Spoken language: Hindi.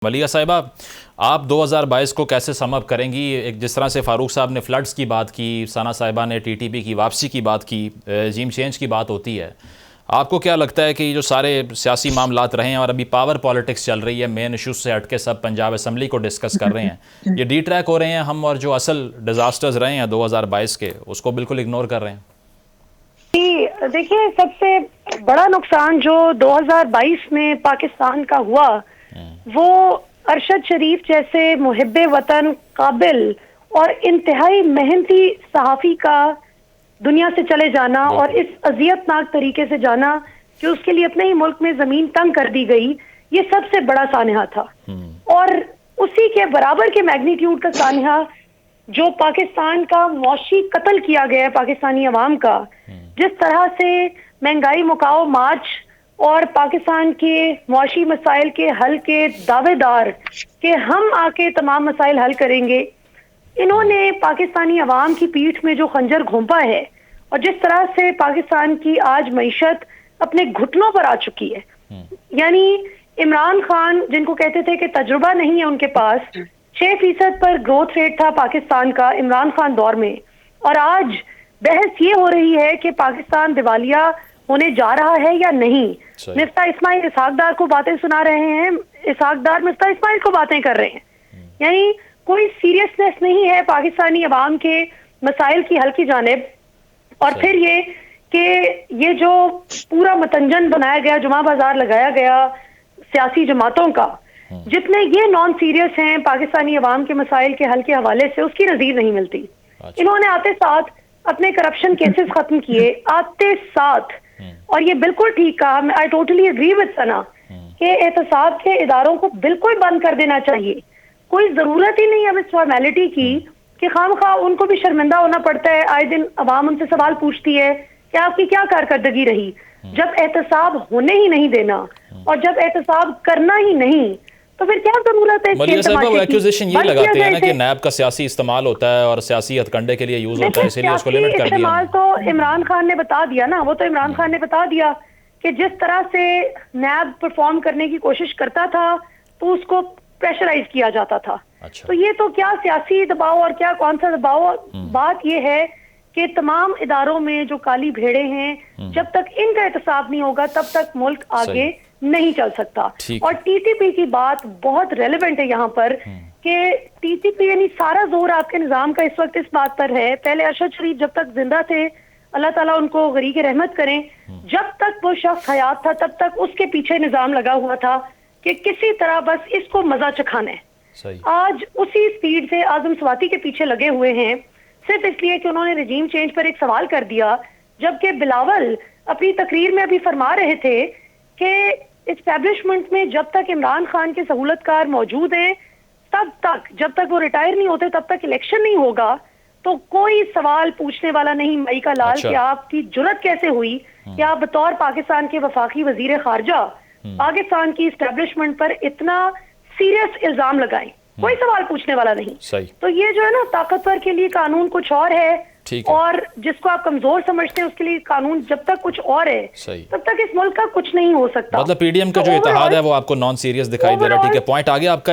मलिया साहिबा, आप 2022 को कैसे समअप करेंगी? एक जिस तरह से फारूक साहब ने फ्लड्स की बात की, सना साहिबा ने टीटीपी की वापसी की बात की, regime चेंज की बात होती है, आपको क्या लगता है कि ये जो सारे सियासी मामलात रहे हैं और अभी पावर पॉलिटिक्स चल रही है, मेन इशूज से हट के सब पंजाब असम्बली को डिस्कस कर रहे हैं, ये डी ट्रैक हो रहे हैं हम और जो असल डिज़ास्टर्स रहे हैं 2022 के उसको बिल्कुल इग्नोर कर रहे हैं? देखिए, सबसे बड़ा नुकसान जो 2022 में पाकिस्तान का हुआ वो अरशद शरीफ जैसे मुहिब्बे वतन, काबिल और इंतहाई मेहनती सहाफ़ी का दुनिया से चले जाना और इस अजियतनाक तरीके से जाना कि उसके लिए अपने ही मुल्क में जमीन तंग कर दी गई, ये सबसे बड़ा सानहा था। और उसी के बराबर के मैग्नीट्यूड का सानहा जो पाकिस्तान का मौशी कत्ल किया गया है पाकिस्तानी अवाम का, जिस तरह से महंगाई मुकाओ मार्च और पाकिस्तान के मौशी मसाइल के हल के दावेदार कि हम आके तमाम मसाइल हल करेंगे, इन्होंने पाकिस्तानी अवाम की पीठ में जो खंजर घोंपा है और जिस तरह से पाकिस्तान की आज मईशत अपने घुटनों पर आ चुकी है। यानी इमरान खान जिनको कहते थे कि तजुर्बा नहीं है उनके पास, 6% पर ग्रोथ रेट था पाकिस्तान का इमरान खान दौर में, और आज बहस ये हो रही है कि पाकिस्तान दिवालिया होने जा रहा है या नहीं। मिफ्ता इस्माइल इसहाकदार को बातें सुना रहे हैं, इसहाकदार मिफ्ता इस्माइल को बातें कर रहे हैं। यानी कोई सीरियसनेस नहीं है पाकिस्तानी अवाम के मसाइल की हल की जानिब। और फिर ये कि ये जो पूरा मतंजन बनाया गया, जुमा बाजार लगाया गया सियासी जमातों का, जितने ये नॉन सीरियस हैं पाकिस्तानी अवाम के मसाइल के हल के हवाले से, उसकी नजीर नहीं मिलती। इन्होंने आते साथ अपने करप्शन केसेस खत्म किए, आते साथ, और ये बिल्कुल ठीक कहा, आई टोटली एग्री विद सना कि एहतसाब के इदारों को बिल्कुल बंद कर देना चाहिए। कोई जरूरत ही नहीं अब इस फॉर्मेलिटी की कि खामखा उनको भी शर्मिंदा होना पड़ता है। आए दिन अवाम उनसे सवाल पूछती है कि आपकी क्या कारकर्दगी रही। जब एहतसाब होने ही नहीं देना और जब एहतसाब करना ही नहीं, तो फिर क्या जरूरत है? मलिया साहिबा, वो एक्यूजेशन ये लगाते हैं ना कि नैब का सियासी इस्तेमाल होता है और सियासी हथकंडे के लिए यूज होता है, इसलिए उसको लिमिट कर दिया। इस्तेमाल तो इमरान खान ने बता दिया ना, वो तो इमरान खान ने बता दिया कि जिस तरह से नैब परफॉर्म करने की कोशिश करता था तो उसको प्रेशराइज किया जाता था। अच्छा। तो ये तो क्या सियासी दबाव और क्या कौन सा दबाव। बात ये है कि तमाम इदारों में जो काली भेड़े हैं, जब तक इनका एहतसाब नहीं होगा तब तक मुल्क आगे नहीं चल सकता। और टीटीपी की बात बहुत रेलेवेंट है यहाँ पर कि टीटीपी यानी सारा जोर आपके निजाम का इस वक्त इस बात पर है। पहले अरशद शरीफ जब तक जिंदा थे, अल्लाह ताला उनको गरीक रहमत करें, जब तक वो शख्स हयात था तब तक उसके पीछे निजाम लगा हुआ था कि किसी तरह बस इसको मजा चखाना है। आज उसी स्पीड से आजम स्वाति के पीछे लगे हुए हैं, सिर्फ इसलिए कि उन्होंने रजीम चेंज पर एक सवाल कर दिया, जबकि बिलावल अपनी तकरीर में अभी फरमा रहे थे कि एस्टैब्लिशमेंट में जब तक इमरान खान के सहूलतकार मौजूद हैं तब तक, जब तक वो रिटायर नहीं होते तब तक इलेक्शन नहीं होगा। तो कोई सवाल पूछने वाला नहीं मई का लाल कि आपकी जुर्रत कैसे हुई कि आप बतौर पाकिस्तान के वफाकी वजीर खारजा पाकिस्तान की एस्टैब्लिशमेंट पर इतना सीरियस इल्जाम लगाएं। कोई सवाल पूछने वाला नहीं। तो ये जो है ना, ताकतवर के लिए कानून कुछ और है और जिसको आप कमजोर समझते हैं उसके लिए कानून जब तक कुछ और है तब तक इस मुल्क का कुछ नहीं हो सकता। मतलब पीडीएम का जो इत्तेहाद है वो आपको नॉन सीरियस दिखाई दे रहा है। ठीक है, पॉइंट आ गया आपका।